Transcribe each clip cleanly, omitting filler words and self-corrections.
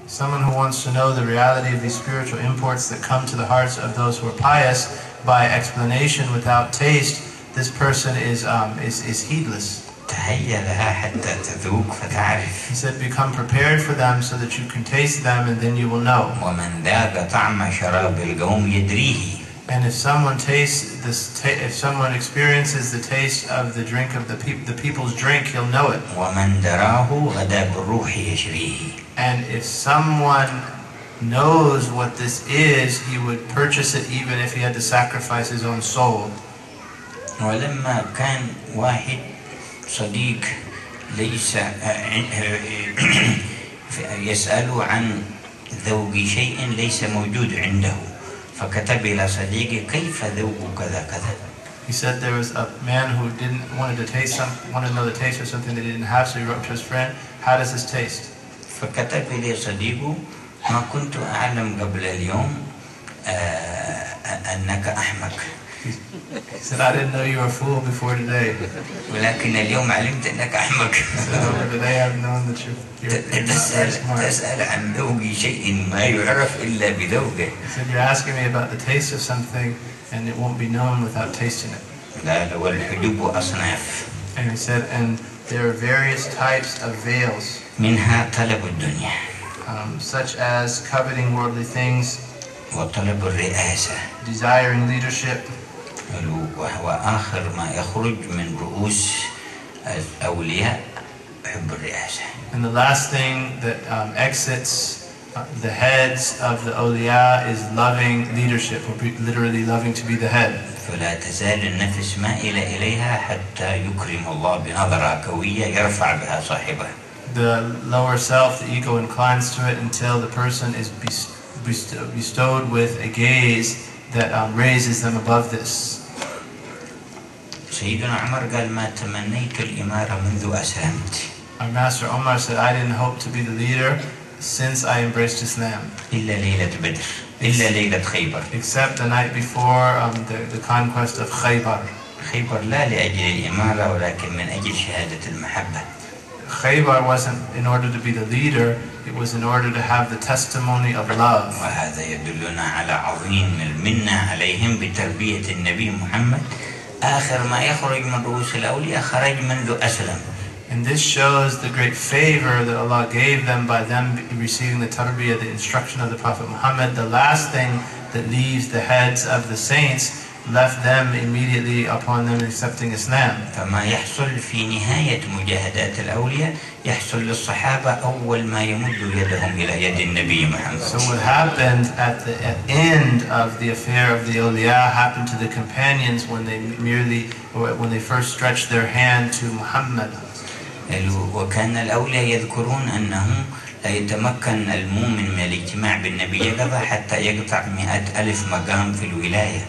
Someone who wants to know the reality of these spiritual imports that come to the hearts of those who are pious by explanation without taste, this person is heedless. تهيأ لها حتى تذوق فتعرف. He said, become prepared for them so that you can taste them and then you will know. ومن ذاق طعم شراب القوم يدريه. And if someone if someone experiences the taste of the drink of the people's drink, he'll know it. ومن دراه غدا بالروح يشريه. And if someone knows what this is, he would purchase it even if he had to sacrifice his own soul. ولما كان واحد صديق ليس يسأل عن ذوق شيء ليس موجود عنده فكتب إلى صديقه كيف ذوق كذا كذا. He said there was a man who wanted to know the taste of something that he didn't have, so he wrote to his friend, how does this taste? فكتب إلى صديقه ما كنت أعلم قبل اليوم أنك أحمق. He said, I didn't know you were a fool before today. ولكن اليوم علمت أنك أحمق. So today I've known that you're not smart. تسأل عن ذوق شيء ما يعرف إلا بذوقه. He said, you're asking me about the taste of something and it won't be known without tasting it. لا والحجوب أصناف. And he said, and there are various types of veils. منها طلب الدنيا. Such as coveting worldly things. وطلب الرئاسة. Desiring leadership. وهو آخر ما يخرج من رؤوس الأولياء حب الرئاسة. And the last thing that exits the heads of the awliya is loving leadership, or literally loving to be the head. فلا تزال النفس مائلة إليها حتى يكرم الله بنظرة قوية يرفع بها صاحبه. The lower self, the ego, inclines to it until the person is bestowed with a gaze that raises them above this. سيدنا عمر قال ما تمنيت الإمارة منذ أسلمت. Our master Omar said, I didn't hope to be the leader since I embraced Islam. إلا ليلة بدر. إلا ليلة خيبر. Except the night before the conquest of Khaybar. خيبر لا لأجل الإمارة ولكن من أجل شهادة المحبة. Khaybar wasn't in order to be the leader, it was in order to have the testimony of love. وهذا يدلنا على عظيم المنة عليهم بتربية النبي محمد. آخر ما يخرج من رؤوس الأولياء خرج منذ أسلم. And this shows the great favor that Allah gave them by them receiving the tarbiyah, the instruction of the Prophet Muhammad. The last thing that leaves the heads of the saints left them immediately upon them accepting Islam. فما يحصل في نهاية مجاهدات الأولياء يحصل للصحابة أول ما يمد يدهم إلى يد النبي محمد. So what happened at the end of the affair of the awliya happened to the companions when they first stretched their hand to Muhammad. وكان الأولياء يذكرون أنه لا يتمكن المؤمن من الاجتماع بالنبي يقظة حتى يقطع 100,000 مقام في الولاية.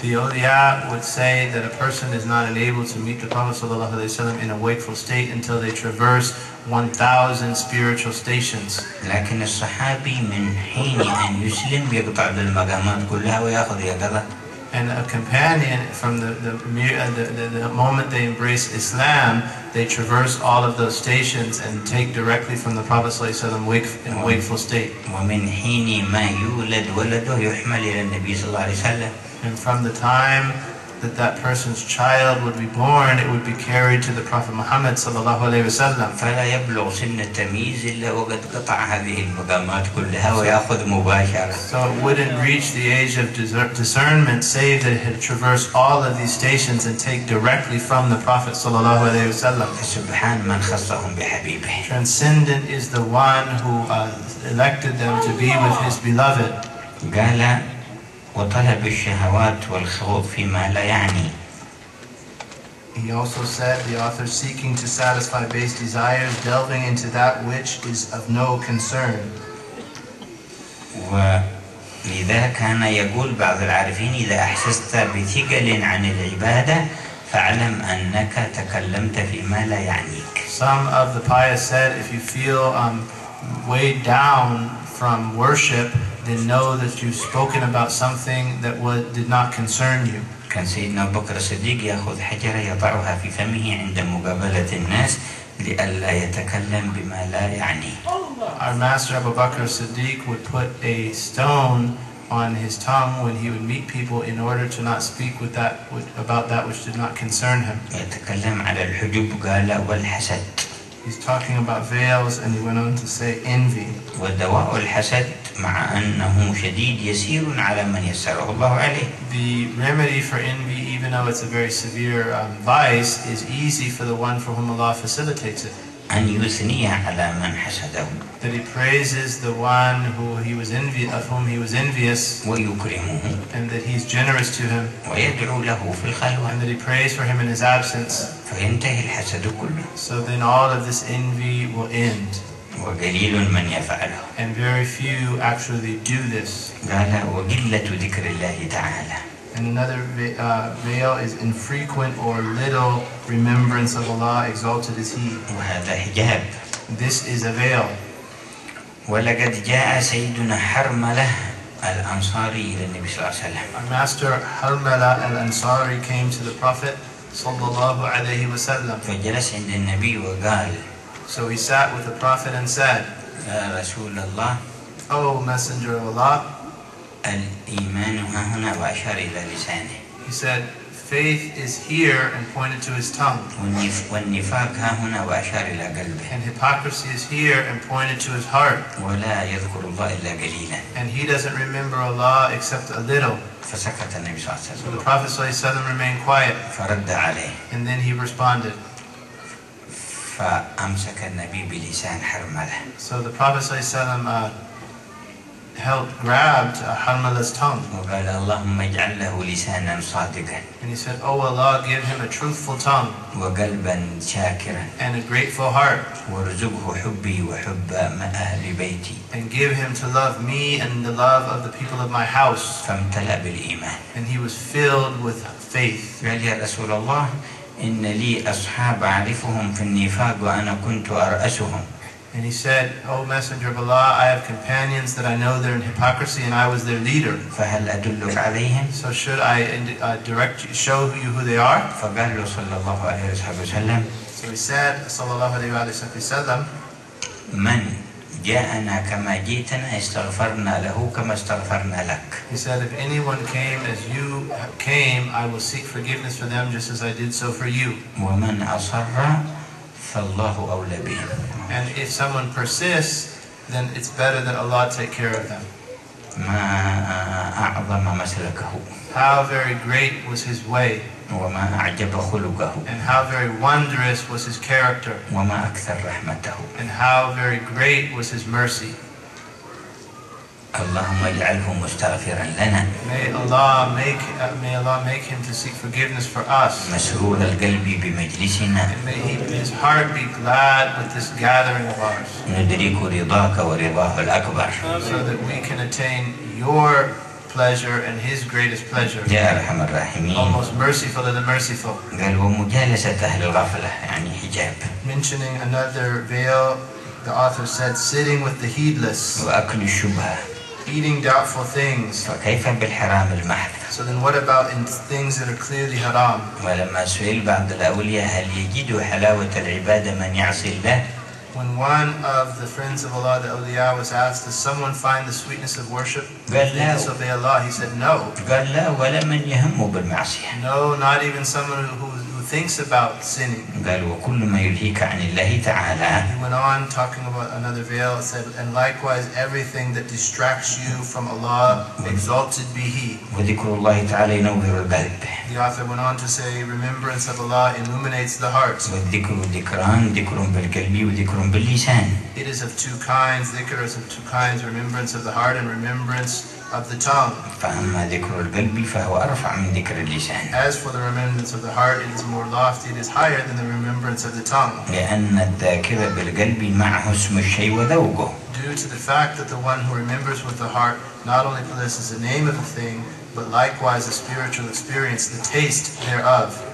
The awliya would say that a person is not able to meet the Prophet ﷺ in a wakeful state until they traverse 1,000 spiritual stations. لكن الصحابي من حين أن يسلم يقطع بالمقامات كلها ويأخذ يقظة. And a companion, from the moment they embrace Islam, they traverse all of those stations and take directly from the Prophet ﷺ in a wakeful state. ومن حين ما يولد ولده يحمل إلى النبي صلى الله عليه وسلم. And from the time that person's child would be born, it would be carried to the Prophet Muhammad sallallahu alaihi wasallam. فلا يبلغ سن التمييز إلا وقد قطع هذه المقامات كلها ويأخذ مباشرة. So it wouldn't reach the age of discernment, save that it had traversed all of these stations and take directly from the Prophet sallallahu alaihi wasallam. سبحان من خصهم بحبيبه. Transcendent is the one who elected them to be with his beloved. قال وطلب الشهوات والخوض فيما لا يعني. He also said, the author, seeking to satisfy base desires, delving into that which is of no concern. ولذا كان يقول بعض العارفين إذا أحسست بثقل عن العبادة فاعلم أنك تكلمت فيما لا يعنيك. Some of the pious said, if you feel weighed down from worship, then know that you've spoken about something that did not concern you. كان سيدنا أبو بكر الصديق يأخذ حجرة يضعها في فمه عند مقابلة الناس لئلا يتكلم بما لا يعني. Our master Abu Bakr as-Siddiq would put a stone on his tongue when he would meet people in order to not speak about that which did not concern him. يتكلم على الحجب قال والحسد. He's talking about veils, and he went on to say envy. ودواء الحسد مع أنه شديد يسير على من يسره الله عليه. The remedy for envy, even though it's a very severe vice, is easy for the one for whom Allah facilitates it. أن يثني على من حسده. That he praises the one of whom he was envious, ويكرمه. and that he's generous to him, ويدعو له في الخلوة. and that he prays for him in his absence. فينتهي الحسد كله. So then all of this envy will end. وقليل من يفعله. And very few actually do this. قال وقلة ذكر الله تعالى. And another veil is infrequent or little remembrance of Allah, exalted is He. وهذا حجاب. This is a veil. ولقد جاء سيدنا حرملة الأنصاري إلى النبي صلى الله عليه وسلم. Our master Harmala al-Ansari came to the Prophet sallallahu alayhi wa sallam. فجلس عند النبي وقال. So he sat with the Prophet and said, يا رسول الله. O Messenger of Allah. الإيمان ها هنا وأشار إلى لسانه. He said, faith is here, and pointed to his tongue. والنفاق ها هنا وأشار إلى قلبه. And hypocrisy is here, and pointed to his heart. ولا يذكر الله إلا قليلا. And he doesn't remember Allah except a little. فسكت النبي صلى الله عليه وسلم. So the Prophet ﷺ remained quiet. فرد عليه. And then he responded. فأمسك النبي بلسان حرملة. So the Prophet ﷺ grabbed Harmala's tongue. وقال اللهم اجعل له لسانا صادقا. And he said, Oh Allah, give him a truthful tongue. وقلبا شاكرا. And a grateful heart. وارزقه حبي وحب أهل بيتي. And give him to love me and the love of the people of my house. فامتلأ بالإيمان. And he was filled with faith. قال يا رسول الله إن لي أصحاب أعرفهم في النفاق وأنا كنت أرأسهم. And he said, O Messenger of Allah, I have companions that I know they're in hypocrisy, and I was their leader. فهل أدلك عليهم؟ So should I show you who they are? فقال له صلى الله عليه وسلم. So he said, sallallahu alayhi wa sallam, من جاءنا كما جئتنا استغفرنا له كما استغفرنا لك. He said, if anyone came as you came, I will seek forgiveness for them just as I did so for you. ومن أصر فالله أولى بهم. And if someone persists, then it's better that Allah take care of them. ما أعظم مسلكه. How very great was his way. وما أعجب خلقه. And how very wondrous was his character. وما أكثر رحمته. And how very great was his mercy. اللهم اجعله مستغفرا لنا. May Allah make him to seek forgiveness for us. مسرور القلب بمجلسنا. And may his heart be glad with this gathering of ours. ندرك رضاك ورضاه الأكبر. So that we can attain your pleasure and his greatest pleasure. يا أرحم الراحمين. Almost merciful to the merciful. قال ومجالسة أهل الغفلة يعني حجاب. Mentioning another veil, the author said, sitting with the heedless. وأكل الشبهة. Eating doubtful things. فكيف بالحرام المحض. So then what about in things that are clearly haram? ولما سئل بعض الأولياء هل يجد حلاوة العبادة من يعصي الله؟ When one of the friends of Allah, the awliya, was asked, does someone find the sweetness of worship if they disobey Allah? He said, no. قال لا ولا من يهمه بالمعصية. No, not even someone who thinks about sinning. قال وكل ما يلهيك عن الله تعالى. He went on talking about another veil, said, and likewise everything that distracts you from Allah, exalted be He. وذكر الله تعالى ينور القلب. The author went on to say, remembrance of Allah illuminates the heart. والذكر ذكران ذكر بالقلب وذكر باللسان. It is of two kinds, dhikr is of two kinds, remembrance of the heart and remembrance of the tongue. فأما ذكر القلب فهو أرفع من ذكر اللسان. As for the remembrance of the heart, it is more lofty, it is higher than the remembrance of the tongue. لأن الذاكر بالقلب معه اسم الشيء وذوقه. Due to the fact that the one who remembers with the heart not only possesses the name of the thing, but likewise a spiritual experience, the taste thereof.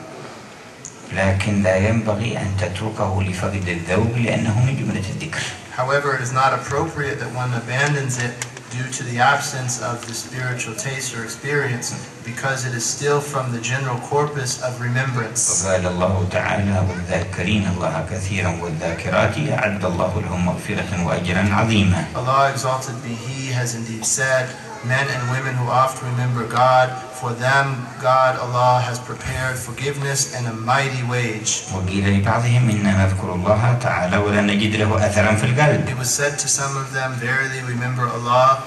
لكن لا ينبغي أن تتركه لفقد الذوق لأنه من جملة الذكر. However, it is not appropriate that one abandons it due to the absence of the spiritual taste or experience, because it is still from the general corpus of remembrance. وقال الله تعالى والذاكرين الله كثيرا والذاكرات أعد الله لهم مغفرة وأجرا عظيما. Allah exalted be He has indeed said, men and women who oft remember God, for them God Allah has prepared forgiveness and a mighty wage. وقيل لبعضهم إننا نذكر الله تعالى ولا نجد له أثرا في القلب. It was said to some of them, verily remember Allah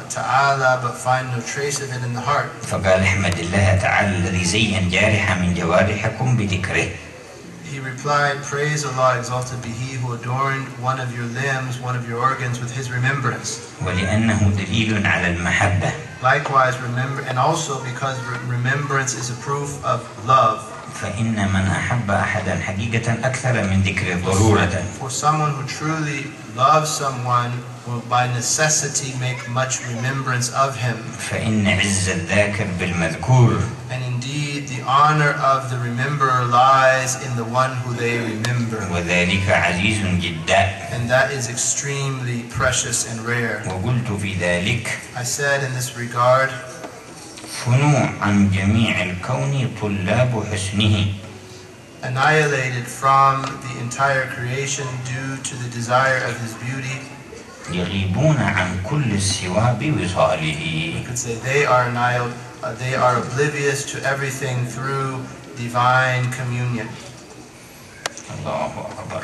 Ta'ala, but find no trace of it in the heart. فقال احمد الله تعالى الذي زين جارحة من جوارحكم بذكره. He replied, praise Allah, exalted be He who adorned one of your limbs, one of your organs with His remembrance. ولأنه دليل على المحبة. Likewise, remember, and also because remembrance is a proof of love. فإن من أحب أحدا حقيقة أكثر من ذكر ضرورة. For someone who truly loves someone will by necessity make much remembrance of him. فإن عز الذاكر بالمذكور. And indeed, the honor of the rememberer lies in the one who they remember. وذلك عزيز جدا. And that is extremely precious and rare. وقلت في ذلك. I said in this regard, فنوع عن جميع الكون طلاب حسنه. Annihilated from the entire creation due to the desire of His beauty. يغيبون عن كل السوى بوصاله. You could say they are annihilated. They are oblivious to everything through divine communion. الله أكبر.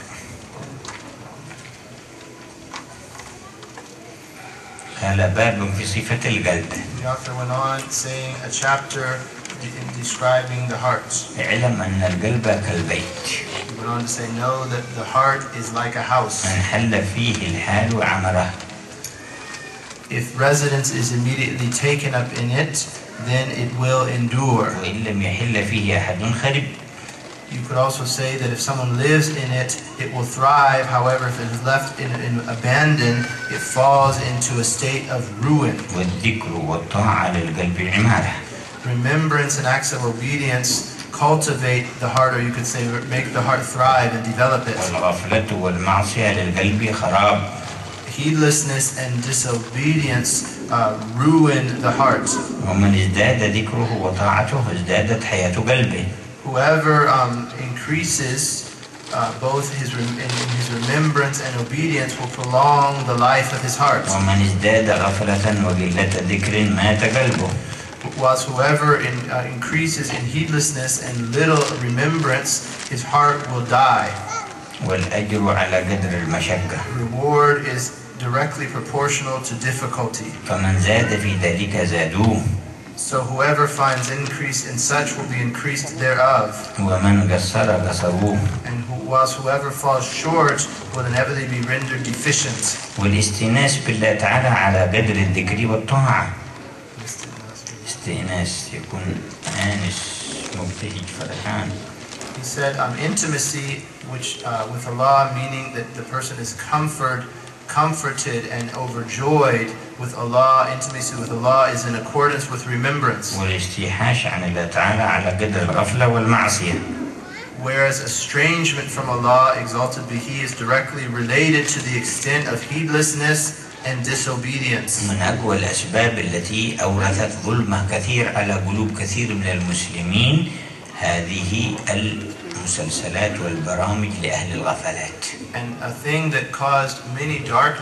هذا باب في صفة القلب. The author went on saying a chapter in describing the hearts. اعلم أن القلب كالبيت. He went on to say, know that the heart is like a house. من حل فيه الحال عمره. If residence is immediately taken up in it, then it will endure. وإن لم يحل فيه أحد خرب. You could also say that if someone lives in it, it will thrive. However, if it is left in abandoned, it falls into a state of ruin. والذكر والطاعة للقلب عمارة. Remembrance and acts of obedience cultivate the heart, or you could say make the heart thrive and develop it. والغفلة والمعصية للقلب خراب. Heedlessness and disobedience ruin the heart. ومن ازداد ذكره وطاعته ازدادت حياة قلبه. Whoever increases both in his remembrance and obedience will prolong the life of his heart. ومن ازداد غفلة وقلة ذكر مات قلبه. Whilst whoever increases in heedlessness and little remembrance, his heart will die. والأجر على قدر المشقة. Reward is directly proportional to difficulty. فمن زاد في ذلك زادوه. So whoever finds increase in such will be increased thereof. ومن قصر قصروه. And whilst whoever falls short will inevitably be rendered deficient. والاستئناس بالله تعالى على قدر الذكر والطاعة. استئناس يكون آنس مبتهج فرحان. He said intimacy with Allah, meaning that the person is comforted and overjoyed with Allah. Intimacy with Allah is in accordance with remembrance. والاستيحاش عن الله تعالى على قدر الغفلة والمعصية. Whereas estrangement from Allah, exalted be He, is directly related to the extent of heedlessness and disobedience. من أقوى الأسباب التي أورثت ظلمة كثير على قلوب كثير من المسلمين هذه المسلسلات والبرامج لأهل الغفلات. And a thing that caused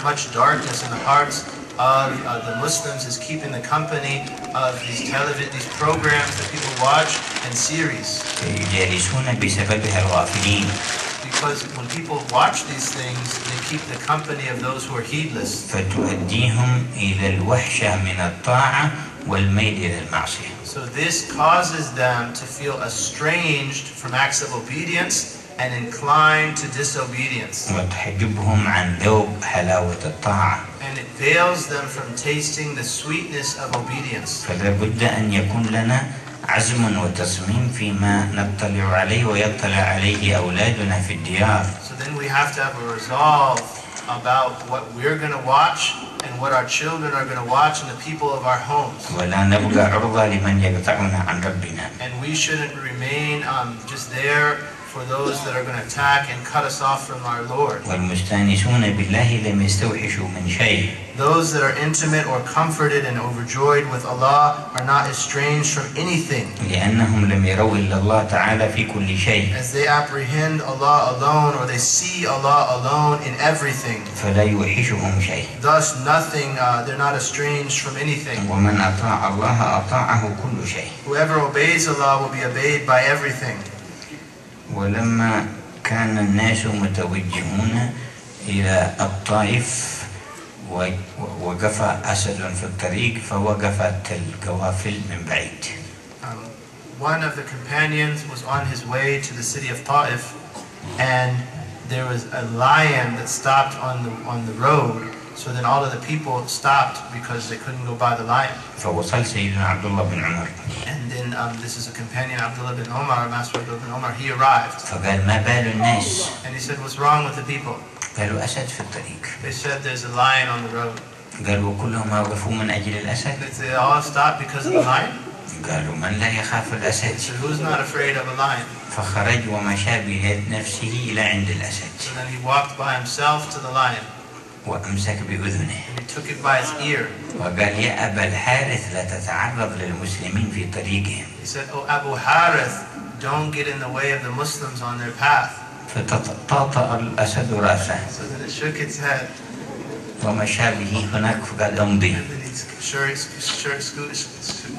much darkness in the hearts of the Muslims is keeping the company of these programs that people watch and series. يجالسون بسببها الغافلين. Because when people watch these things, they keep the company of those who are heedless. فتؤديهم إلى الوحشة من الطاعة والميل إلى المعصية. So this causes them to feel estranged from acts of obedience and inclined to disobedience. وتحجبهم عن ذوق حلاوة الطاعة. And it veils them from tasting the sweetness of obedience. فلا بد أن يكون لنا عزم وتصميم فيما نطلع عليه ويطلع عليه أولادنا في الديار. So then we have to have a resolve about what we're going to watch and what our children are going to watch and the people of our homes. ولا نبقى عرضة لمن يقطعنا عن ربنا. And we shouldn't remain just there for those that are going to attack and cut us off from our Lord. والمستانسون بالله لم يستوحشوا من شيء. Those that are intimate or comforted and overjoyed with Allah are not estranged from anything. لأنهم لم يروا إلا الله تعالى في كل شيء. As they apprehend Allah alone, or they see Allah alone in everything. فلا يوحشهم شيء. Thus nothing, they're not estranged from anything. ومن أطاع الله أطاعه كل شيء. Whoever obeys Allah will be obeyed by everything. ولما كان الناس متوجهون إلى الطائف وقف أسد في الطريق فوقفت القوافل من بعيد. One of the companions was on his way to the city of Ta'if, and there was a lion that stopped on the road. So then all of the people stopped because they couldn't go by the lion. فوصل سيدنا عبد الله بن عمر. And then this is a companion, Abdullah bin Umar, Master Abdullah bin Umar. He arrived. فقال ما بال الناس. And he said, what's wrong with the people? قالوا أسد في الطريق. They said there's a lion on the road. قالوا كلهم وقفوا من أجل الأسد. They all stopped because of the lion. قالوا من لا يخاف الأسد. So who's not afraid of a lion? فخرج ومشى بيد نفسه إلى عند الأسد. So then he walked by himself to the lion. وأمسك بأذنه. And he took it by his ear. وقال يا أبا الحارث لا تتعرض للمسلمين في طريقهم. He said, oh Abu Harith, don't get in the way of the Muslims on their path. فتطاطأ الأسد رأسه. So then it shook its head. ومشى به هناك فقال امضي. And then he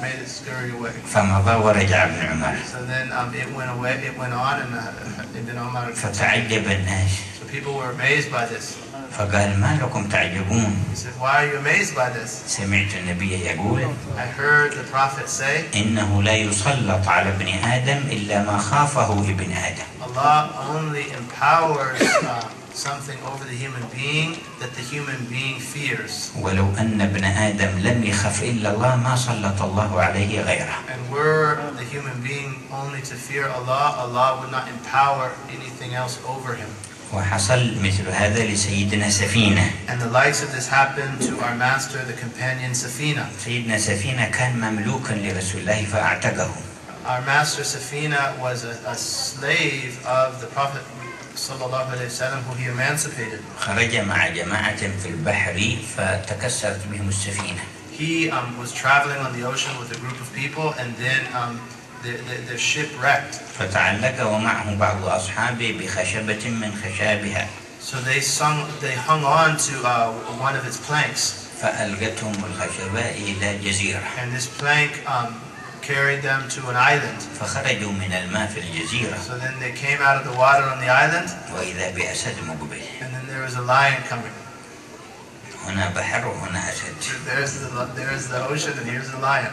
made it scurry away. فمضى ورجع ابن عمر. So then it went away. It went on, and Ibn Umar. فتعجب الناس. So people were amazed by this. فقال ما لكم تعجبون. He said, why are you amazed by this? سمعت النبي يقول I heard the Prophet say, إنه لا يسلط على ابن آدم إلا ما خافه ابن آدم. Allah only empowers something over the human being that the human being fears. ولو أن ابن آدم لم يخف إلا الله ما سلط الله عليه غيره. And were the human being only to fear Allah, Allah would not empower anything else over him. وحصل مثل هذا لسيدنا سفينة. And the likes of this happened to our master, the companion Safina. سيدنا سفينة كان مملوكا لرسول الله فأعتقه. Our master Safina was a slave of the Prophet sallallahu alaihi wasallam, who he emancipated. خرج مع جماعة في البحر فتكسرت بهم السفينة. He was traveling on the ocean with a group of people, and then the ship wrecked. فتعلق ومعه بعض أصحابه بخشبة من خشابها. So they hung on to one of its planks. فألقتهم الخشبة إلى جزيرة. And this plank carried them to an island. فخرجوا من الماء في الجزيرة. So then they came out of the water on the island. وإذا بأسد مقبل. And then there was a lion coming. هنا بحر وهنا أسد. There's the ocean, and here's the lion.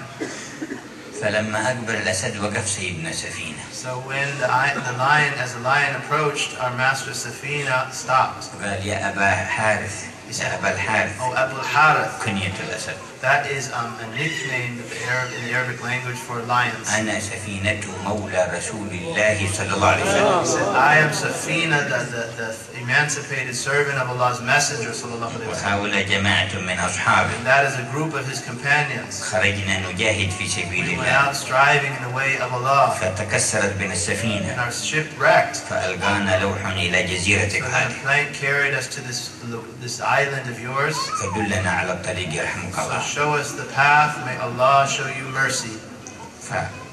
فلما أقبل الأسد وقف سيدنا سفينة. So when the lion, as the lion approached, our master Safina stopped. قال يا أبا حارث. يا أبا الحارث. Oh, Abu Harith. كنية الأسد. That is a nickname in the Arabic language for lions. أنا سفينة مولى رسول الله صلى الله عليه وسلم. He said, I am Safina, the emancipated servant of Allah's Messenger sallallahu alaihi wasallam. وهؤلاء جماعة من أصحابه. And that is a group of his companions. خرجنا نجاهد في سبيل We went الله. out striving in the way of Allah. فتكسرت بنا And السفينة. our ship wrecked. فألقانا لوح إلى جزيرتك So هذه. that plank carried us to this island of yours. فدلنا على الطريق رحمك So الله. show us the path. May Allah show you mercy.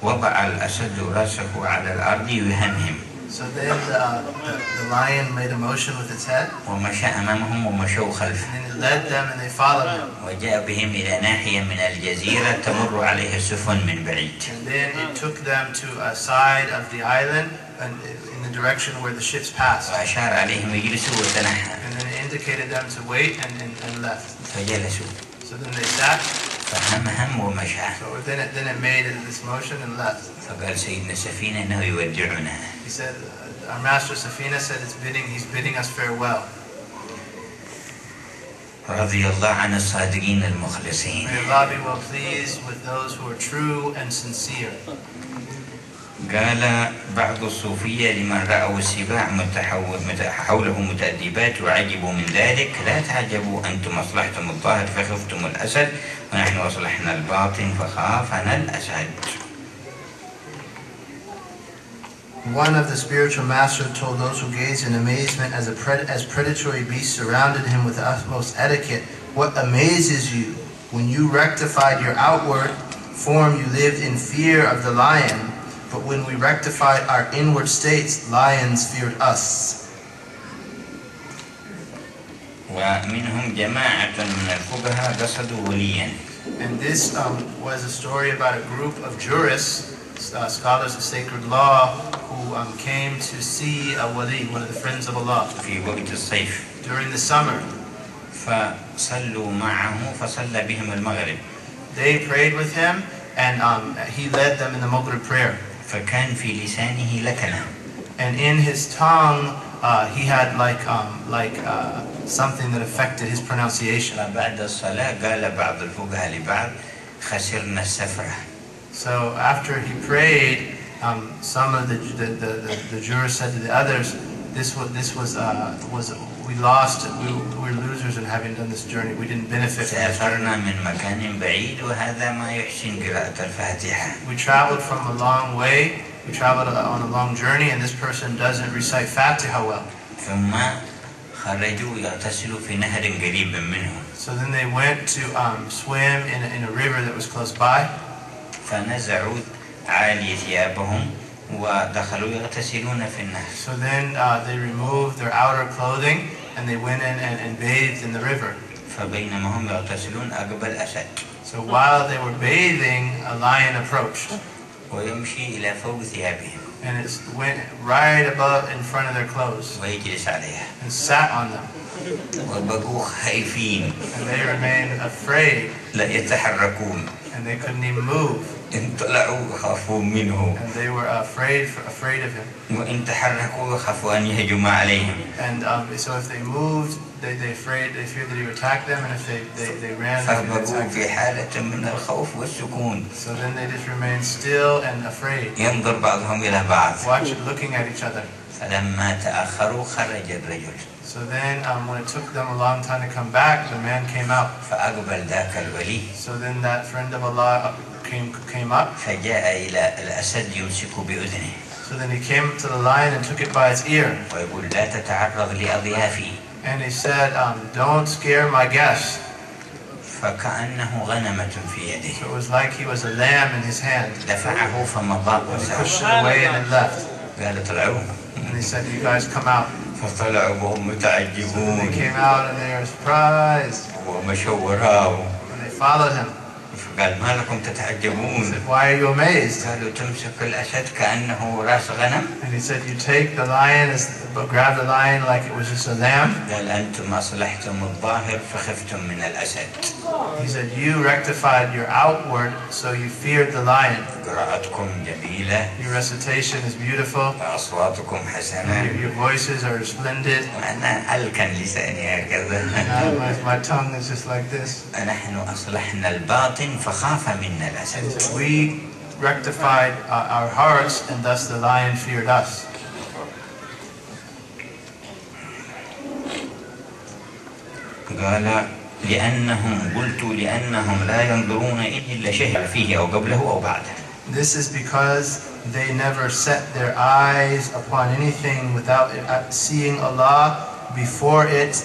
فوضع الأسد رأسه على الأرض يهمهم. So then the lion made a motion with its head. ومشى أمامهم ومشوا خلفه. And it led them, and they followed him. وجاء بهم إلى ناحية من الجزيرة تمر عليها السفن من بعيد. And then it took them to a side of the island, and in the direction where the ships passed. وأشار عليهم يجلسوا وتنحى. And then it indicated them to wait, and left. فجلسوا. So then they sat. فهمهم ومشى. So then it made this motion and left. فقال سيدنا سفينة إنه يودعنا. He said, our master Safina said he's bidding us farewell. رضي الله عن الصادقين المخلصين. May Allah be well pleased with those who are true and sincere. قال بعض الصوفية لمن رأوا السباع حوله متأدبات وعجبوا من ذلك لا تعجبوا أنتم أصلحتم الظاهر فخفتم الأسد ونحن أصلحنا الباطن فخافنا الأسد. One of the spiritual masters told those who gazed in amazement as predatory beasts surrounded him with the utmost etiquette, "What amazes you? When you rectified your outward form, you lived in fear of the lion, but when we rectified our inward states, lions feared us." ومنهم جماعة من الفقهاء قصدوا وليا. And this was a story about a group of jurists, scholars of sacred law, who came to see a wali, one of the friends of Allah, في وقت الصيف. during the summer. فصلوا معه فصلى بهم المغرب. They prayed with him, and he led them in the Maghrib prayer. فكان في لسانه لكنة. And in his tongue, he had something that affected his pronunciation. بعد الصلاة قال بعض الفقهاء لبعض خسرنا السفرة. So after he prayed, some of the jurists said to the others, we lost, we're losers in having done this journey. We didn't benefit from this journey. سافرنا من مكان بعيد وهذا ما يحسن قراءة الفاتحة. We traveled from a long way. We traveled on a long journey, and this person doesn't recite Fatiha well. ثم خرجوا يغتسلوا في نهر قريب منهم. So then they went to swim in a river that was close by. فنزعوا عالي ثيابهم ودخلوا يغتسلون في النهر. So then they removed their outer clothing and they went in and bathed in the river. فبينما هم يغتسلون أقبل أسد. So while they were bathing, a lion approached. ويمشي إلى فوق ثيابهم. And it went right above in front of their clothes. ويجلس عليها. And sat on them. وبقوا خايفين. And they remained afraid. لا يتحركون. And they couldn't even move. إن طلعوا خافوا منه. And they were afraid of him. وإن تحركوا خافوا أن يهجم عليهم. And so if they moved, they feared that he would attack them, and if they ran, they would attack في حالة من الخوف والسكون. So then they just remained still and afraid. ينظر بعضهم إلى بعض. Looking at each other. فلما تأخروا خرج الرجل. So then when it took them a long time to come back, the man came out. فأقبل ذاك الولي. So then that friend of Allah came up. فجاء إلى الأسد يمسك بأذنه. So then he came to the lion and took it by its ear. ويقول لا تتعرض لأضيافي. And he said, "Don't scare my guests." فكأنه غنمة في يده. So it was like he was a lamb in his hand. دفعه فمضى He pushed it away and it left. قال طلعوا. And he said, "You guys come out." فطلعوا وهم متعجبون. They came out and they were surprised. ومشوا وراه. And they followed him. قال ما لكم تتعجبون. He said, "Why are you amazed?" قالوا تمسك الأسد كأنه رأس غنم. And he said, "You take the lion, grab the lion like it was just a lamb." قال أنتم أصلحتم الظاهر فخفتم من الأسد. He said, "You rectified your outward, so you feared the lion." قراءتكم جميلة. Your recitation is beautiful. أصواتكم حسنة. Your voices are splendid. أنا ألكن لساني هكذا. My tongue is just like this. نحن أصلحنا الباطن فخاف منا الأسد. We rectified our hearts, and thus the lion feared us. قال لأنهم لا ينظرون إلا شيء فيه أو قبله أو بعده. This is because they never set their eyes upon anything without seeing Allah before it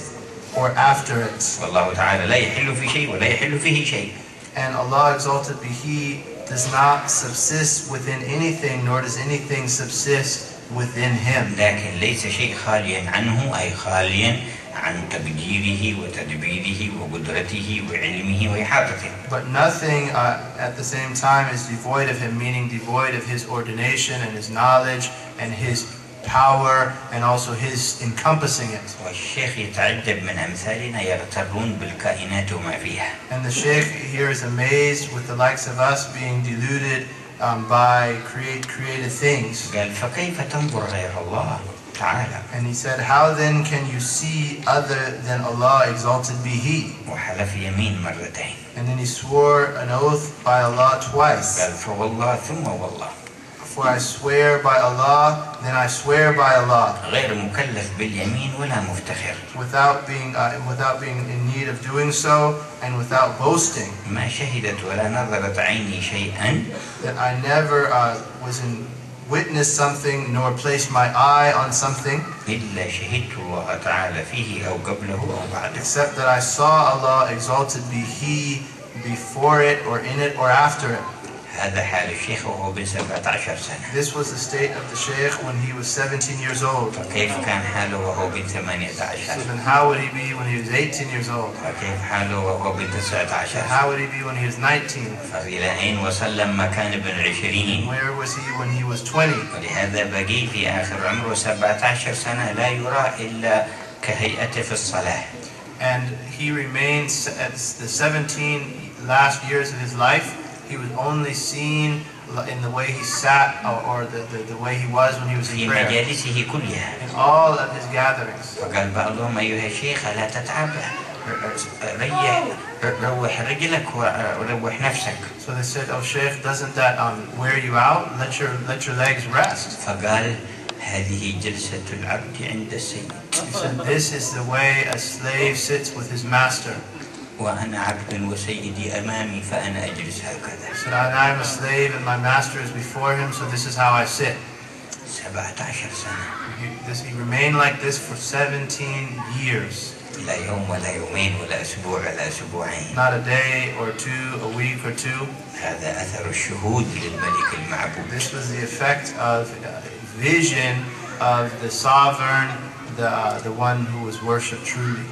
or after it. والله تعالى لا يحل في شيء ولا يحل فيه شيء. And Allah exalted be He does not subsist within anything, nor does anything subsist within Him. لكن ليس شيء خاليا عنه أي خاليا عن تقديره وتدبيره وقدرته وعلمه وإحاطته. But nothing at the same time is devoid of Him, meaning devoid of His ordination and His knowledge and His power and also His encompassing it. والشيخ يتعجب من أمثالنا يغترون بالكائنات وما فيها. And the Sheikh here is amazed with the likes of us being deluded by created things. قال فكيف تنظر غير الله تعالى. And he said, "How then can you see other than Allah, exalted be He?" وحلف يمين مرتين. And then he swore an oath by Allah twice. قال فوالله ثم والله. For I swear by Allah, then I swear by Allah. غير مكلف باليمين ولا مفتخر. Without being in need of doing so and without boasting. ما شهدت ولا نظرت عيني شيئا. That I never witness something nor place my eye on something إلا شهدت الله تعالى فيه أو قبله أو بعده. except that I saw Allah, exalted be He, before it or in it or after it. هذا حال الشيخ وهو بن 17 سنة. This was the state of the Shaykh when he was 17 years old. فكيف كان حاله وهو بن 18؟ So then how would he be when he was 18 years old? فكيف حاله وهو بن 19؟ And how would he be when he was 19? فإلى أين وصل لما كان ابن 20؟ Where was he when he was 20? ولهذا بقي في آخر عمره 17 سنة لا يرى إلا كهيئته في الصلاة. And he remained at the 17 last years of his life. He was only seen in the way he sat or the way he was when he was in في prayer. مجالسه كلها. In all of his gatherings. فقال بعضهم أيها الشيخ لا تتعب، روح رجلك وروح نفسك. So they said, "Oh Sheikh, doesn't that wear you out? Let your legs rest." فقال هذه جلسة العبد عند السيد. He said, "This is the way a slave sits with his master." وأنا عبد وسيدي أمامي فأنا أجلس هكذا. He said, "I am a slave and my master is before him, so this is how I sit." 17 سنة. He remained like this for 17 years. لا يوم ولا يومين ولا أسبوع ولا أسبوعين. Not a day or two, a week or two. هذا أثر الشهود للملك المعبود. This was the effect of vision of the sovereign, the one who was worshipped truly.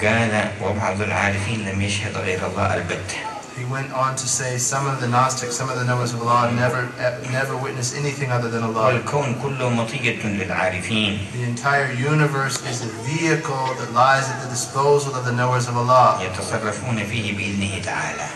قال وبعض العارفين لم يشهد غير الله البتة. He went on to say some of the Gnostics, some of the knowers of Allah never witnessed anything other than Allah. والكون كله مطية للعارفين. The entire universe is a vehicle that lies at the disposal of the knowers of Allah. يتصرفون فيه بإذنه تعالى.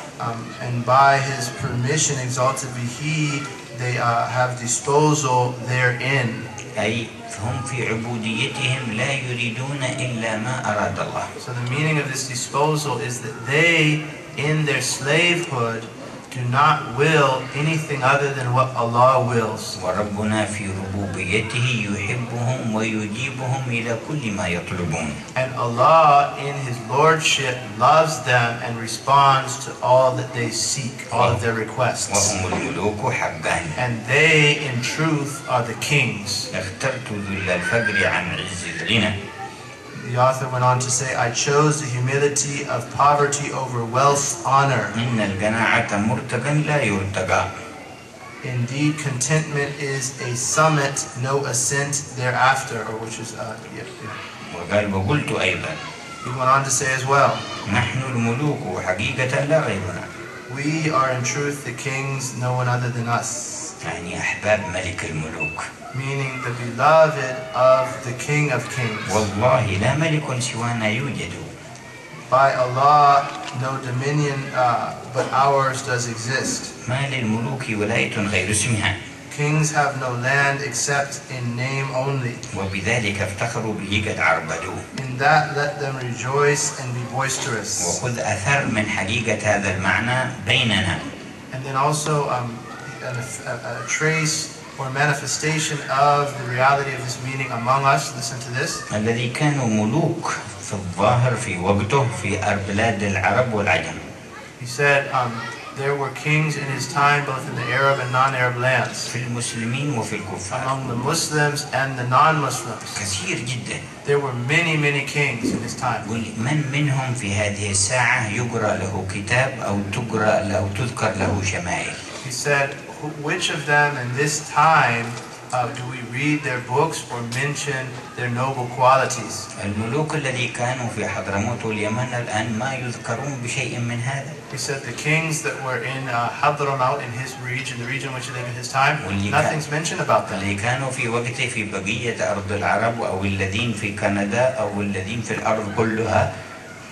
And by His permission, exalted be He, they have disposal therein. أي هم في عبوديتهم لا يريدون إلا ما أراد الله. So the meaning of this disposal is that they, in their slavehood, do not will anything other than what Allah wills. وربنا في ربوبيته يحبهم ويجيبهم إلى كل ما يطلبون. And Allah, in His Lordship, loves them and responds to all that they seek, all of their requests. وهم الملوك حقا. And they, in truth, are the kings. اخترت ذل الفقر عن عز الغنى. The author went on to say, "I chose the humility of poverty over wealth's honor." إن القناعة مرتقا لا يرتقى. Indeed, contentment is a summit, no ascent thereafter, or which is, وقال وقلت أيضا. He went on to say as well, نحن الملوك حقيقة لا غيرنا. "We are in truth the kings, no one other than us." يعني أحباب ملك الملوك. Meaning the beloved of the King of Kings. والله لا ملك سوانا يوجد. By Allah, no dominion but ours does exist. ما للملوك ولاية غير اسمها. Kings have no land except in name only. وبذلك افتخروا به قد عربدوه. In that let them rejoice and be boisterous. وخذ أثر من حقيقة هذا المعنى بيننا. And then also a trace or manifestation of the reality of this meaning among us. Listen to this. الذي كانوا ملوك في الظاهر في وقته في بلاد العرب والعجم. He said there were kings in his time both in the Arab and non-Arab lands. في المسلمين وفي الكفار. Among the Muslims and the non-Muslims. كثير جدا. There were many kings in his time. من منهم في هذه الساعة يقرأ له كتاب أو تقرأ له أو تذكر له شمائل. He said, which of them in this time do we read their books or mention their noble qualities? الملوك الذي كانوا في حضرموت واليمن الآن ما يذكرون بشيء من هذا. He said the kings that were in Hadramaut, in his region, the region which he lived in his time, nothing's mentioned about them. اللي كانوا في وقته في بقية أرض العرب أو الذين في كندا أو الذين في الأرض كلها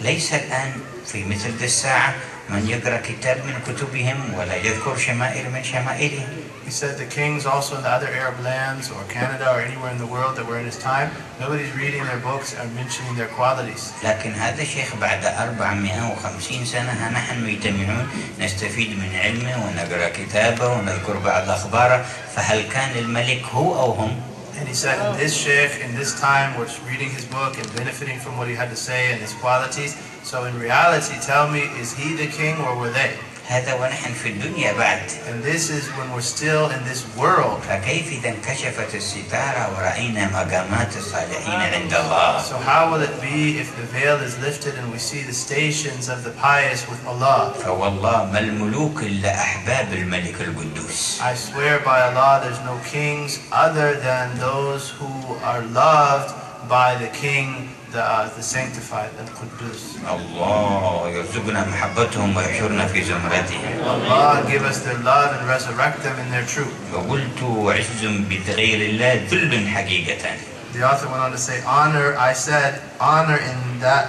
ليس الآن في مثل الساعة من يقرأ كتاب من كتبهم ولا يذكر شمائل من شمائلهم. He said the kings also in the other Arab lands or Canada or anywhere in the world that were in his time, nobody's reading their books or mentioning their qualities. لكن هذا الشيخ بعد 450 سنة نحن مجتمعون نستفيد من علمه ونقرأ كتابه ونذكر بعض أخباره، فهل كان الملك هو أو هم؟ And he said, this sheikh in this time was reading his book and benefiting from what he had to say and his qualities. So in reality, tell me, is he the king or were they? هذا ونحن في الدنيا بعد. And this is when we're still in this world. فكيف إذا انكشفت الستارة ورأينا مقامات الصالحين عند الله؟ So how will it be if the veil is lifted and we see the stations of the pious with Allah? فوالله ما الملوك إلا أحباب الملك القدوس. I swear by Allah, there's no kings other than those who are loved by the King, the sanctified, the Quddus. الله يرزقنا محبتهم ويحشرنا في زمرتهم. Allah give us their love and resurrect them in their truth. وقلت عز بغير الله ذل حقيقة. The author went on to say, honor, I said, honor in that,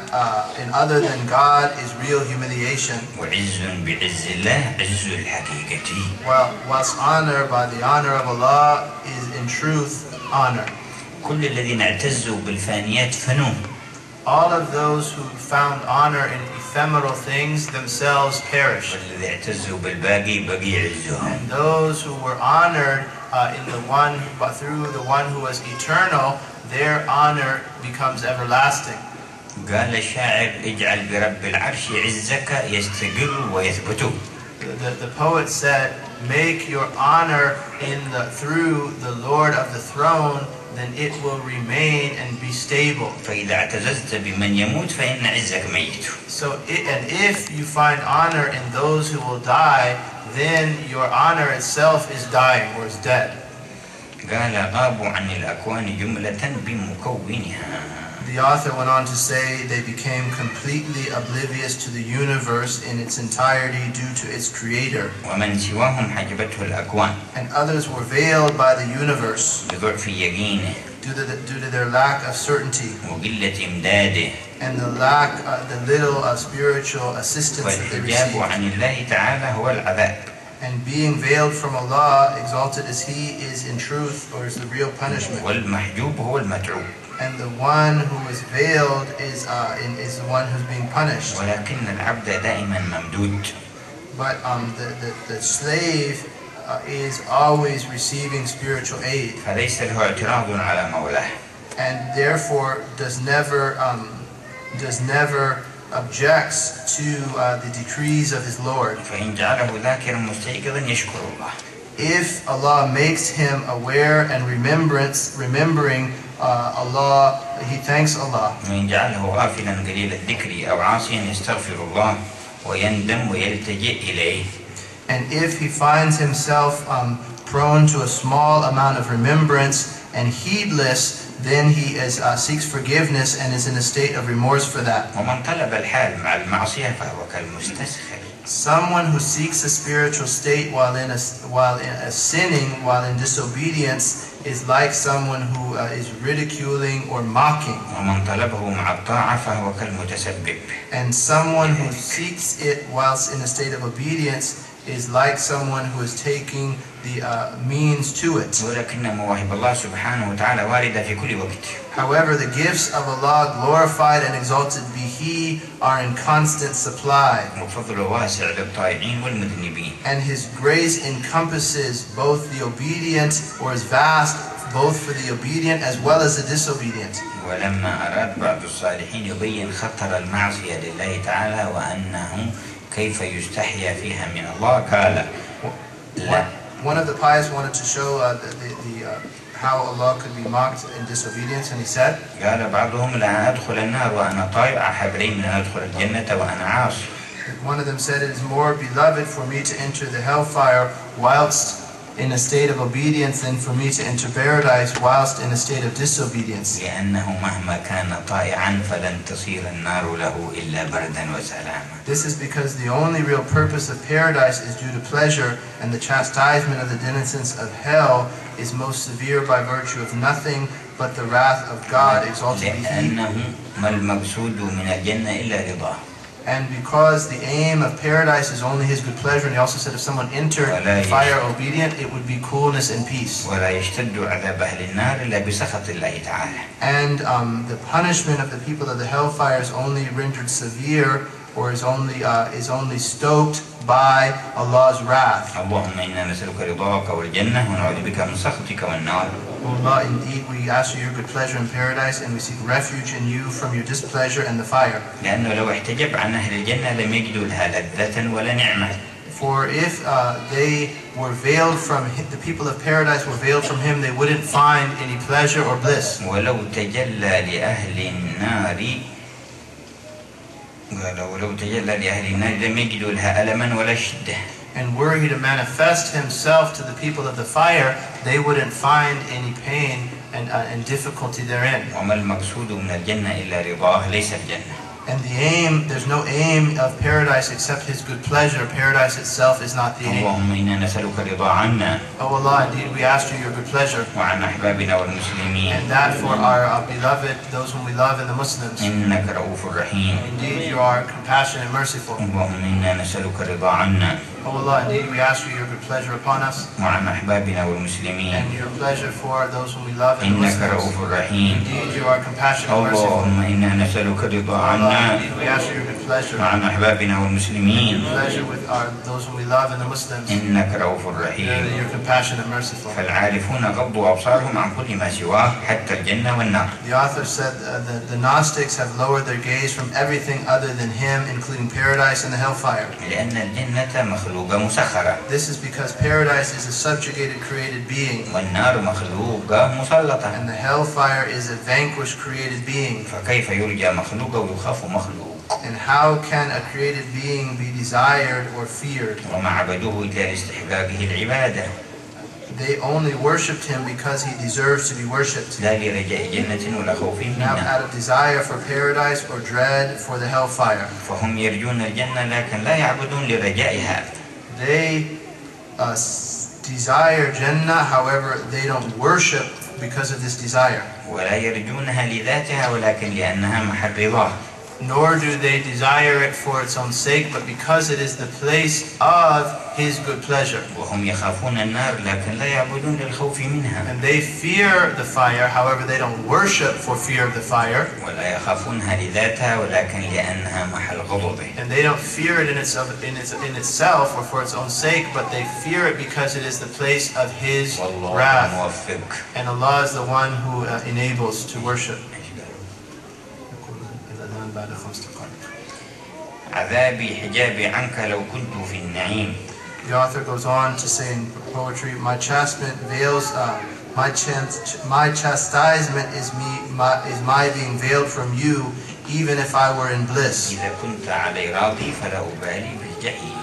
in other than God is real humiliation. وعز بعز الله عز الحقيقة. Whilst honor by the honor of Allah is in truth honor. كل الذين اعتزوا بالفانيات فنوا. All of those who found honor in ephemeral things themselves perished. والذي اعتزوا بالباقي بقي عزهم. And those who were honored in the one, through the one who was eternal, their honor becomes everlasting. قال الشاعر اجعل برب العرش عزك يستقر ويثبت. The poet said, make your honor through the Lord of the throne, then it will remain and be stable. فإذا اعتززت بمن يموت فإن عزك ميت. So, and if you find honor in those who will die, then your honor itself is dying or is dead. قال غابوا عن الأكوان جملة بمكونها. The author went on to say they became completely oblivious to the universe in its entirety due to its creator. ومن سواهم حجبته الأكوان. And others were veiled by the universe بضعف يقينه. due to their lack of certainty. وقلة إمداده. And the little spiritual assistance that they والحجاب received. عن الله تعالى هو العذاب. And being veiled from Allah, exalted as He is in truth, or is the real punishment. والمحجوب هو المتعوب. And the one who is veiled is the one who's being punished. ولكن العبد دائما ممدود. But the slave is always receiving spiritual aid. فليس له اعتراض على مولاه. And therefore does never objects to the decrees of his Lord. فإن جعله ذاكرا مستيقظا يشكر الله. If Allah makes him aware and remembering Allah, he thanks Allah. وإن جعله غافلا قليل الذكر أو عاصيا يستغفر الله ويندم ويلتجئ إليه. And if he finds himself prone to a small amount of remembrance and heedless, then he seeks forgiveness and is in a state of remorse for that. ومن طلب الحال مع المعصية فهو كالمستسخر. Someone who seeks a spiritual state while in sinning, while in disobedience, is like someone who is ridiculing or mocking. ومن طلبه مع الطاعة فهو كالمتسبب. And someone who seeks it whilst in a state of obedience is like someone who is taking the means to it. ولكن مواهب الله سبحانه وتعالى واردة في كل وقت. However, the gifts of Allah, glorified and exalted be He, are in constant supply. وفضل واسع للطائعين والمذنبين. And His grace encompasses both the obedient, or is vast, both for the obedient as well as the disobedient. ولما أراد بعض الصالحين يبين خطر المعصية لله تعالى وأنه كيف يستحيا فيها من الله قال لا. One of the pious wanted to show how Allah could be mocked in disobedience, and he said, قال بعضهم لا أدخل النار وأنا طائع أحب من أن أدخل الجنة وأنا عاصي. One of them said, it is more beloved for me to enter the hellfire whilst in a state of obedience than for me to enter paradise whilst in a state of disobedience. لأنه مهما كان طائعا فلن تصير النار له إلا بردا وسلاما. This is because the only real purpose of paradise is due to pleasure, and the chastisement of the denizens of hell is most severe by virtue of nothing but the wrath of God, exalted be He. لأنه ما المقصود من الجنة إلا رضاه. And because the aim of paradise is only His good pleasure, and He also said if someone entered fire obedient, it would be coolness and peace. ولا يشتد عذاب أهل النار إلا بسخط الله تعالى. And the punishment of the people of the hellfire is only rendered severe, or is only stoked by Allah's wrath. اللهم إنا نسألك رضاك والجنة ونعوذ بك من سخطك والنار. Allah, indeed, we ask you your good pleasure in paradise, and we seek refuge in you from your displeasure and the fire. لأنه لو احتجب عن أهل الجنة لم يجدوا لها لذة ولا نعمة. For if they were veiled from him, the people of paradise were veiled from him, they wouldn't find any pleasure or bliss. ولو تجلى لأهل النار لم يجدوا لها ألما ولا شدة. And were he to manifest himself to the people of the fire, they wouldn't find any pain and difficulty therein. وما المقصود من الجنة إلا رضاه ليس الجنة. And the aim, there's no aim of paradise except His good pleasure. Paradise itself is not the aim. اللهم إنا نسألك رضا عنا. Oh Allah, indeed we ask you your good pleasure. وعن أحبابنا والمسلمين. And that for our beloved, those whom we love, and the Muslims. إنك رؤوف رحيم. Indeed you are compassionate and merciful. اللهم إنا نسألك رضا عنا. Oh Allah, indeed we ask you your good pleasure upon us. وعن أحبابنا والمسلمين. And your pleasure for those whom we love and the إنك Muslims. رؤوف رحيم. Indeed you are compassionate and merciful. اللهم إنا نسألك رضا عنا. Indeed we ask you your good pleasure. وعن أحبابنا والمسلمين. Your pleasure with those whom we love and the Muslims. إنك رؤوف رحيم. You're compassionate and merciful. فالعارفون غضوا أبصارهم عن كل ما سواه حتى الجنة والنار. The author said that the Gnostics have lowered their gaze from everything other than Him, including paradise and the hellfire. لأن الجنة مخلوقة مسخرة. This is because paradise is a subjugated created being. والنار مخلوقة مسلطة. And the hellfire is a vanquished created being. فكيف يرجى مخلوق ويخاف مخلوق؟ And how can a created being be desired or feared? وما عبدوه إلا لاستحقاقه العبادة. They only worshipped Him because He deserves to be worshipped. لا لرجاء جنة ولا خوف Not منها. out of desire for paradise or dread for the hellfire. فهم يرجون الجنة لكن لا يعبدون لرجائها. They desire Jannah, however, they don't worship because of this desire. ولا يرجونها لذاتها ولكن لأنها محل رضاه. Nor do they desire it for its own sake, but because it is the place of His good pleasure. وهم يخافون النار لكن لا يعبدون للخوف منها. And they fear the fire, however, they don't worship for fear of the fire. ولا يخافونها لذاتها ولكن لأنها محل غضبه. And they don't fear it in itself or for its own sake, but they fear it because it is the place of His والله wrath. موفق. And Allah is the one who enables to worship. عذابي حجابي عنك لو كنت في النعيم. The author goes on to say in poetry, my chastisement veils, my chastisement is my being veiled from you, even if I were in bliss. إذا كنت علي راضي فلا أبالي بالجحيم.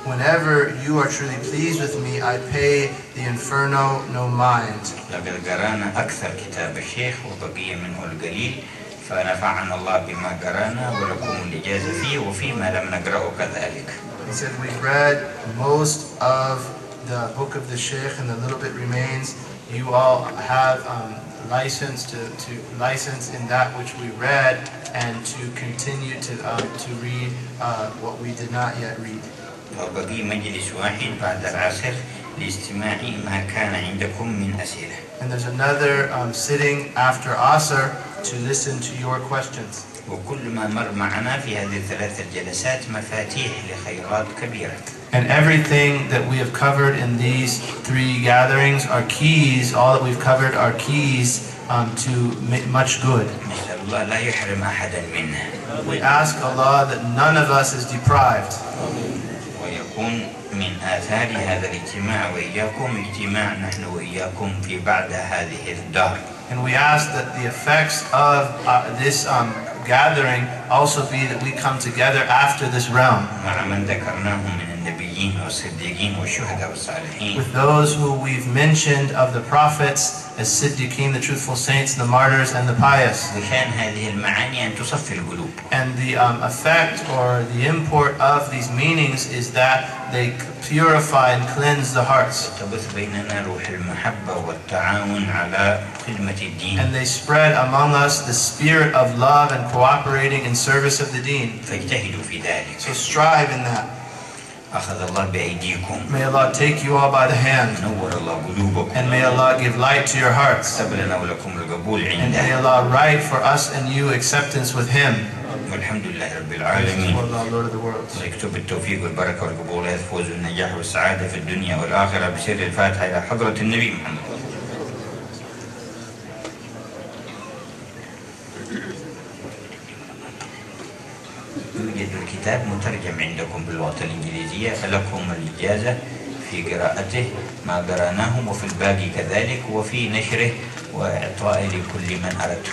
Whenever you are truly pleased with me, I pay the inferno no mind. لقد قرانا أكثر كتاب الشيخ وبقي منه القليل فنفعنا الله بما قرانا ولكم الإجازة فيه وفيما لم نقرأه كذلك. He said we've read most of the book of the Sheikh and the little bit remains. You all have license to license in that which we read and to continue to read what we did not yet read. وبقي مجلس واحد بعد العصر لاستماع ما كان عندكم من أسئلة. And there's another sitting after Asr to listen to your questions. وكل ما مر معنا في هذه الثلاث الجلسات مفاتيح لخيرات كبيرة. And everything that we have covered in these three gatherings are keys, all that we've covered are keys to much good. نسأل الله لا يحرم أحدا منه. We ask Allah that none of us is deprived. ويكون من آثار هذا الاجتماع وإياكم اجتماع نحن وإياكم في بعد هذه الدار. And we ask that the effects of this gathering also be that we come together after this realm. مع من ذكرناهم من النبيين والصديقين والشهداء والصالحين. With those who we've mentioned of the prophets, as Siddiqeen, the truthful saints, the martyrs, and the pious. وشان هذه المعاني أن تصفي القلوب. And the effect or the import of these meanings is that they purify and cleanse the hearts. تبث بيننا روح المحبة والتعاون على خدمة الدين. And they spread among us the spirit of love and cooperating in service of the deen. فاجتهدوا في ذلك. So strive in that. أخذ الله بأيديكم. May Allah take you all by the hand. نور الله قلوبكم. And may Allah give light to your hearts. كتب لنا ولكم القبول And may عنده. Allah write for us and you acceptance with Him. والحمد لله رب العالمين. Allah, Lord of the worlds. ويكتب التوفيق والبركة والقبول والفوز والنجاح والسعادة في الدنيا والآخرة بسر الفاتحة إلى حضرة النبي محمد. يوجد الكتاب مترجم عندكم باللغة الإنجليزية، فلكم الإجازة في قراءته ما قرأناه، وفي الباقي كذلك، وفي نشره وإعطائه لكل من أردته.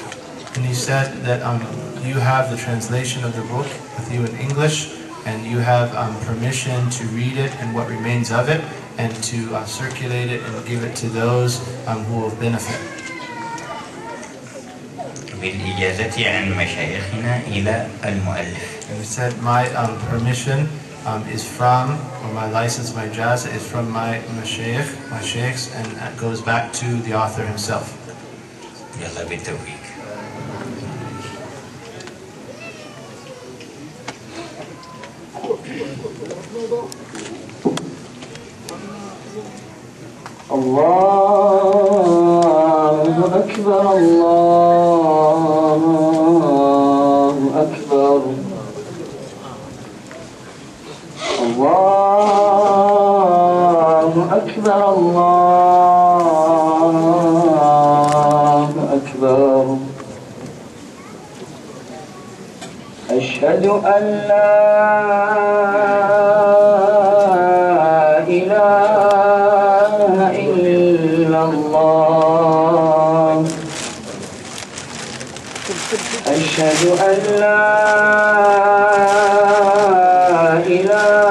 And he said that you have the translation of the book with you in English, and you have permission to read it and what remains of it, and to circulate it and give it to those who will benefit. بالإجازة عن مشايخنا إلى المؤلف. And he said my permission is from, or my license, my ijazah is from my shaykhs, and it goes back to the author himself. يلا بالتوفيق. الله أكبر الله أكبر الله أكبر الله أكبر أشهد أن لا إله إلا الله أشهد أن لا إله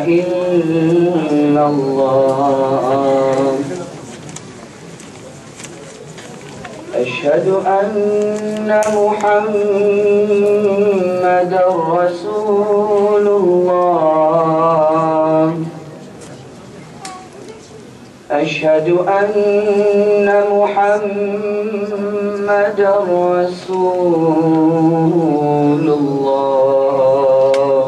إلا الله أشهد أن محمدًا رسول الله أشهد أن محمدًا رسول الله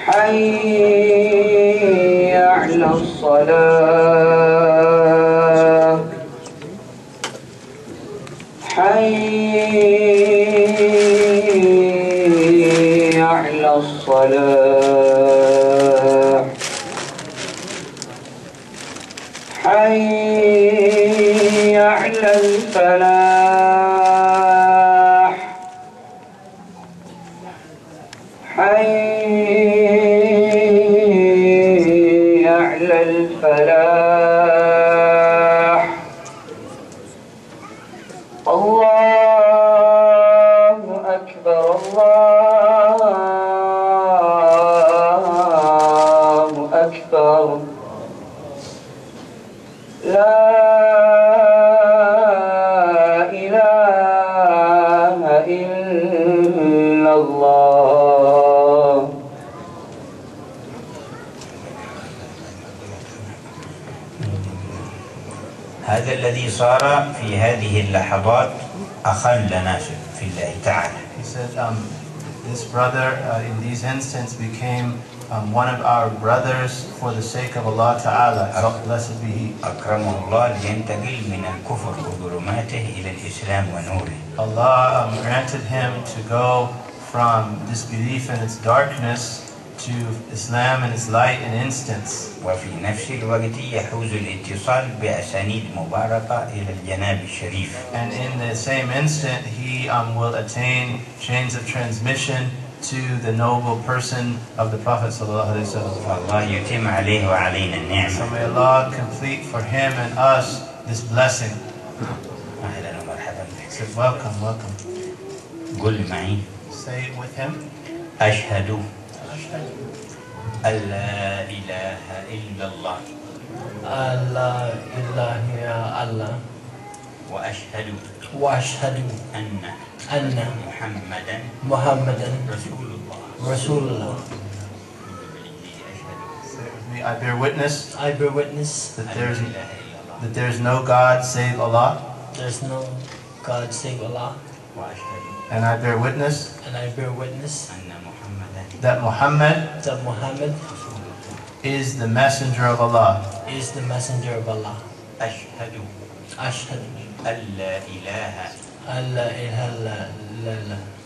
حي على الصلاة حي على الصلاة حي على الفلاح حي على الفلاح الله أكبر الله أكبر لا إله إلا الله. هذا الذي صار في هذه اللحظات أخا لنا في الله تعالى. He said, this brother in these instants became one of our brothers for the sake of Allah Ta'ala. Blessed be He. أكرمه الله لينتقل من الكفر وظلماته إلى الإسلام ونوره. Allah granted him to go from disbelief and its darkness to Islam and its light in instants. وفي نفس الوقت يحوز الاتصال بأسانيد مباركة إلى الجناب الشريف. And in the same instant, he will attain chains of transmission to the noble person of the Prophet sallallahu alaihi wasallam. فالله يتم عليه وعلينا النعمة. So may Allah complete for him and us this blessing. أهلا ومرحبا بك. So welcome, welcome. قل معي. Say it with him. أشهد أن لا إله إلا الله. لا إله إلا الله. وأشهد أن محمدا رسول الله. Say it with me. I bear witness that there is no God save Allah. There's no God save Allah. And I bear witness that Muhammad is the messenger of Allah. Is the messenger of Allah. أشهد أشهد أن لا إله ألا إله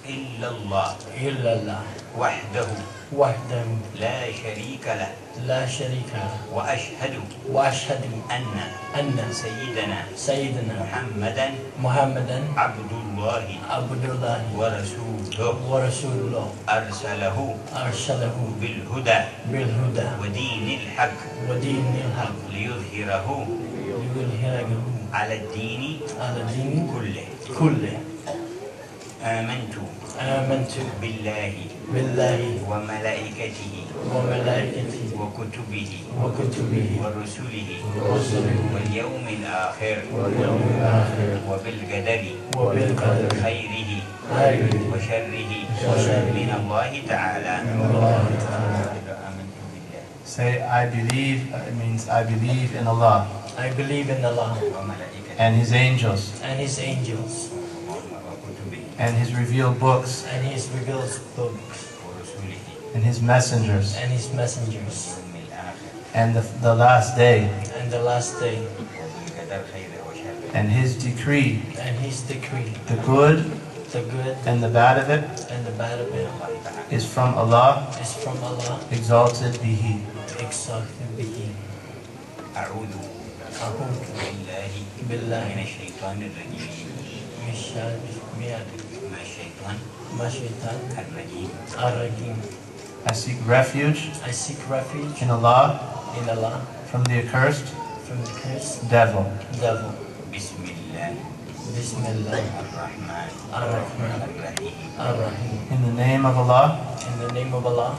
إلا الله إلا الله وحده وحده لا شريك له لا شريك له وأشهد وأشهد أن سيدنا محمدا عبد الله عبد الله ورسوله أرسله بالهدى ودين الحق ليظهره على الدين كله آمنت بالله وملائكته وكتبه ورسله واليوم الآخر وبالقدر خيره وشره من الله تعالى. Say, I believe, it means I believe in Allah I believe in Allah and His angels and His angels and His revealed books and His revealed books and His messengers and His messengers and the last day and the last day and His decree, and His decree, the good and the bad of it and the bad of it is from Allah, is from Allah, exalted be He. exalted be He. أعوذ بالله من الشيطان الرجيم ما شيطان الرجيم. I seek refuge I seek refuge in Allah in Allah from the accursed from the cursed devil. بسم الله Bismillah الرحمن ar-Rahman الرحيم. ar-Rahim. In the name of Allah, In the name of Allah,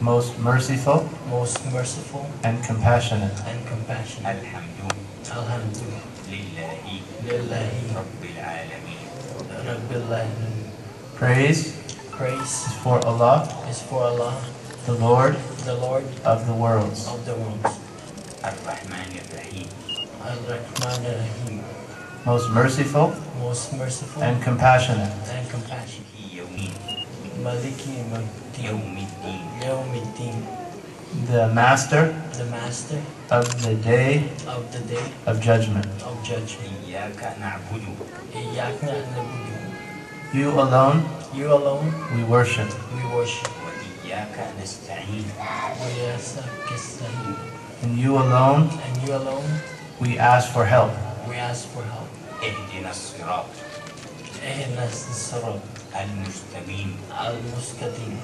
most merciful most merciful and compassionate. and compassionate. الحمد Alhamdulillah لله lillahi رب العالمين. rabbil alamin. Praise Praise is for Allah, is for Allah, the Lord the Lord of the worlds. of the worlds. الرحمن الرحيم. Ar-Rahman ar-Rahim. Most merciful Most merciful and compassionate. and compassionate. يوم Maliki يوم الدين. Yawmiddin. The master The master of the day of the day of judgment. of judgment. إياك نعبد Iyyaka na'budu. You alone You alone we worship, we worship. وإياك نستعين. We ask and you alone and you alone we ask for help. we ask for help. اهدنا الصراط اهدنا الصراط المستقيم. المستقيم.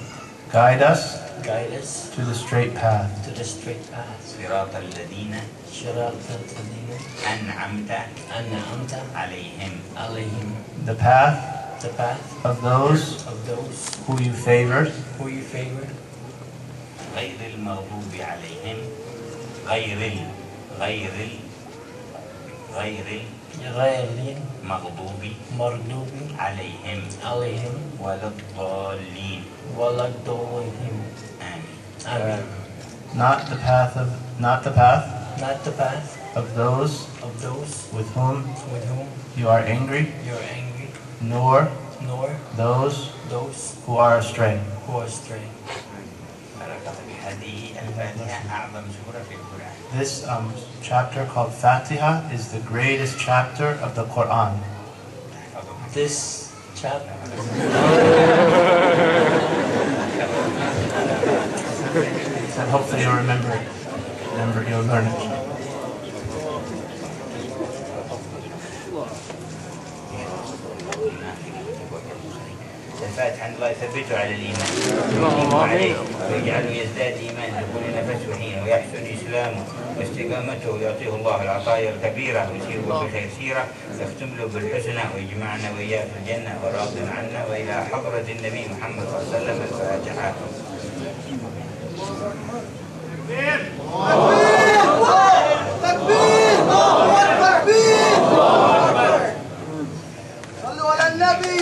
Guide us Guide us to the straight path. to the straight path. صراط الذين صراط الذين أنعمت أنعمت عليهم عليهم. The path The path of those of those who you favored, who you favor, غير المغضوب عليهم غير غير غير المغضوب المغضوب عليهم عليهم ولا الضالين. ولا الضالين. آمين. Amen. not the path Not the path of those of those with whom with whom you are angry, you are angry, nor nor those those who are astray. who are stray. هذه الفاتحة أعظم سورة في القرآن. This chapter called Fatiha is the greatest chapter of the Quran. This chapter And hopefully you'll remember it. You'll learn it. الفاتحة أن الله يثبته على الإيمان ويقيمه عليه ويجعله يزداد إيمانا لكل نفس حين ويحسن إسلامه واستقامته ويعطيه الله العطايا الكبيرة ويسيره بخير سيرة يختم له بالحسنى ويجمعنا وإياه في الجنة وراض عنا وإلى حضرة النبي محمد صلى الله عليه وسلم. الفاتحة. تكبير تكبير صلوا على النبي.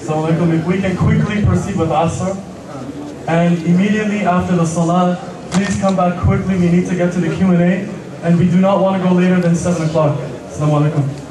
Assalamualaikum. If we can quickly proceed with Asr, and immediately after the Salah, please come back quickly. We need to get to the Q&A, and we do not want to go later than 7 o'clock. Assalamualaikum.